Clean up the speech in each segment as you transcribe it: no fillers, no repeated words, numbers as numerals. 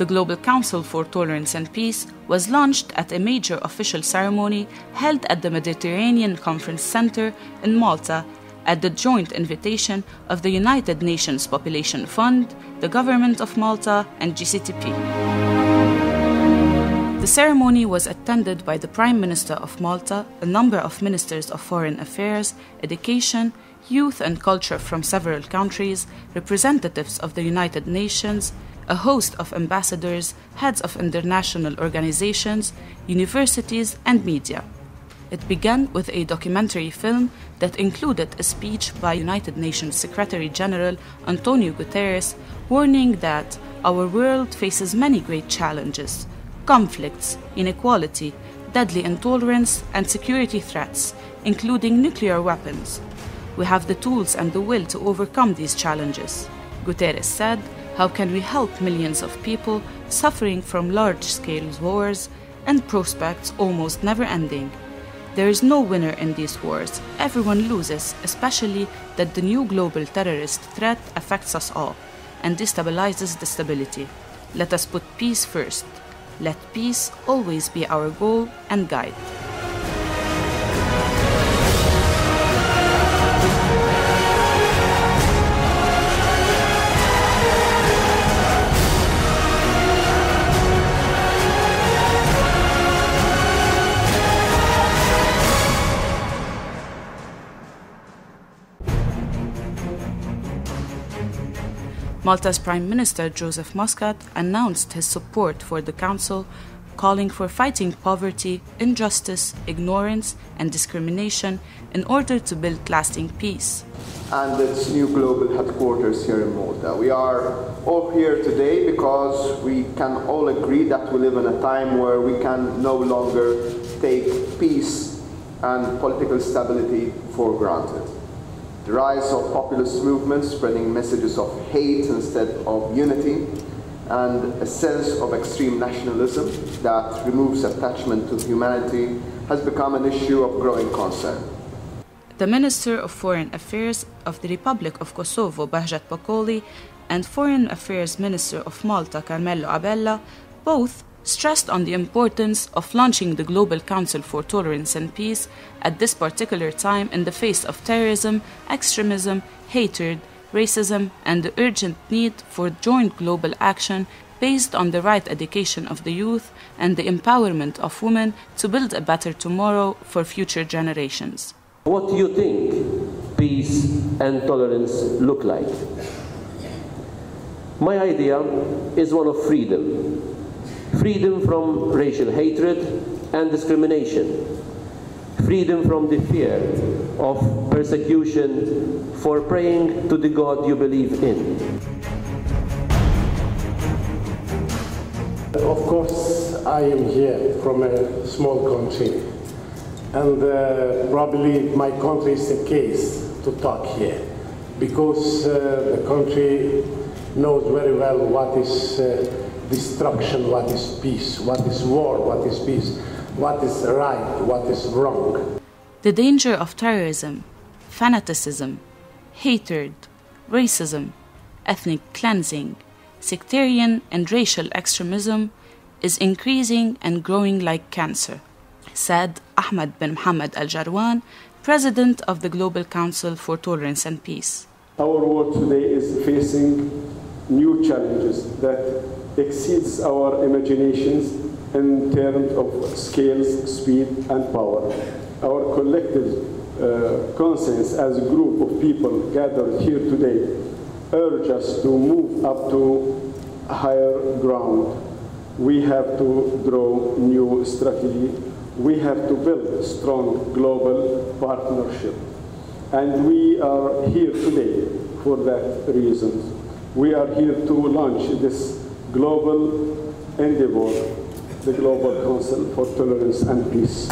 The Global Council for Tolerance and Peace was launched at a major official ceremony held at the Mediterranean Conference Center in Malta at the joint invitation of the United Nations Population Fund, the Government of Malta, and GCTP. The ceremony was attended by the Prime Minister of Malta, a number of Ministers of Foreign Affairs, Education, Youth and Culture from several countries, representatives of the United Nations, a host of ambassadors, heads of international organizations, universities, and media. It began with a documentary film that included a speech by United Nations Secretary General Antonio Guterres warning that our world faces many great challenges: conflicts, inequality, deadly intolerance, and security threats, including nuclear weapons. We have the tools and the will to overcome these challenges. Guterres said, "How can we help millions of people suffering from large-scale wars and prospects almost never-ending? There is no winner in these wars. Everyone loses, especially that the new global terrorist threat affects us all and destabilizes the stability. Let us put peace first. Let peace always be our goal and guide." Malta's Prime Minister Joseph Muscat announced his support for the Council, calling for fighting poverty, injustice, ignorance, and discrimination in order to build lasting peace. And its new global headquarters here in Malta. We are all here today because we can all agree that we live in a time where we can no longer take peace and political stability for granted. The rise of populist movements spreading messages of hate instead of unity, and a sense of extreme nationalism that removes attachment to humanity has become an issue of growing concern. The Minister of Foreign Affairs of the Republic of Kosovo, Bahjat Pakoli, and Foreign Affairs Minister of Malta, Carmelo Abella, both stressed on the importance of launching the Global Council for Tolerance and Peace at this particular time in the face of terrorism, extremism, hatred, racism, and the urgent need for joint global action based on the right education of the youth and the empowerment of women to build a better tomorrow for future generations. What do you think peace and tolerance look like? My idea is one of freedom. Freedom from racial hatred and discrimination. Freedom from the fear of persecution for praying to the God you believe in. Of course, I am here from a small country, and probably my country is the case to talk here, because the country knows very well what is destruction, what is peace, what is war, what is peace, what is right, what is wrong. The danger of terrorism, fanaticism, hatred, racism, ethnic cleansing, sectarian and racial extremism is increasing and growing like cancer, said Ahmed bin Mohammed al-Jarwan, President of the Global Council for Tolerance and Peace. Our world today is facing new challenges that exceeds our imaginations in terms of scales, speed, and power. Our collective conscience as a group of people gathered here today urge us to move up to higher ground. We have to draw new strategy. We have to build strong global partnership. And we are here today for that reason. We are here to launch this global endeavor, the Global Council for Tolerance and Peace.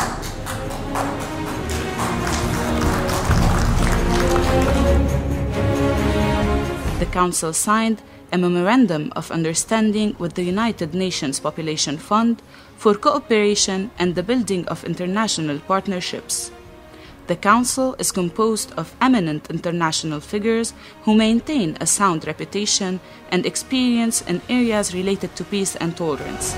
The Council signed a Memorandum of Understanding with the United Nations Population Fund for cooperation and the building of international partnerships. The Council is composed of eminent international figures who maintain a sound reputation and experience in areas related to peace and tolerance.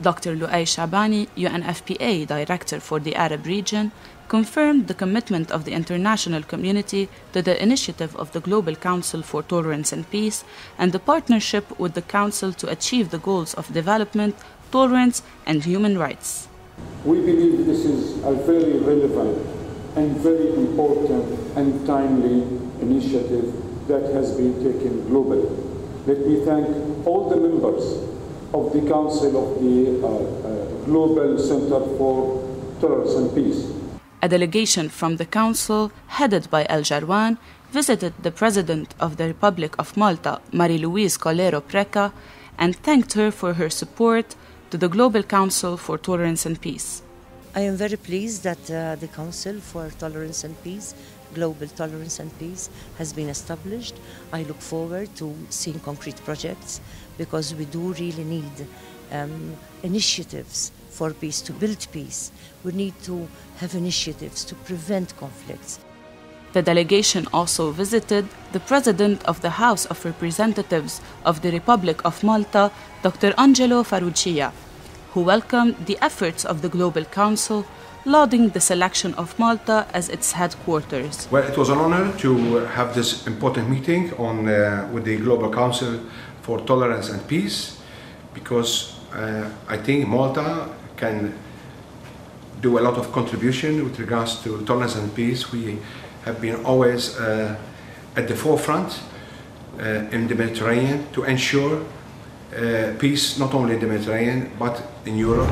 Dr. Luay Shabani, UNFPA Director for the Arab region, confirmed the commitment of the international community to the initiative of the Global Council for Tolerance and Peace and the partnership with the Council to achieve the goals of development, tolerance, and human rights. We believe this is a very relevant and very important and timely initiative that has been taken globally. Let me thank all the members of the Council of the Global Center for Tolerance and Peace. A delegation from the Council, headed by al-Jarwan, visited the President of the Republic of Malta, Marie-Louise Colero Preca, and thanked her for her support to the Global Council for Tolerance and Peace. I am very pleased that the Council for Tolerance and Peace, Global Tolerance and Peace, has been established. I look forward to seeing concrete projects because we do really need initiatives for peace, to build peace. We need to have initiatives to prevent conflicts. The delegation also visited the President of the House of Representatives of the Republic of Malta, Dr. Angelo Farrugia, who welcomed the efforts of the Global Council, lauding the selection of Malta as its headquarters. Well, it was an honor to have this important meeting with the Global Council for Tolerance and Peace, because I think Malta can do a lot of contribution with regards to tolerance and peace. We have been always at the forefront in the Mediterranean to ensure peace not only in the Mediterranean but in Europe.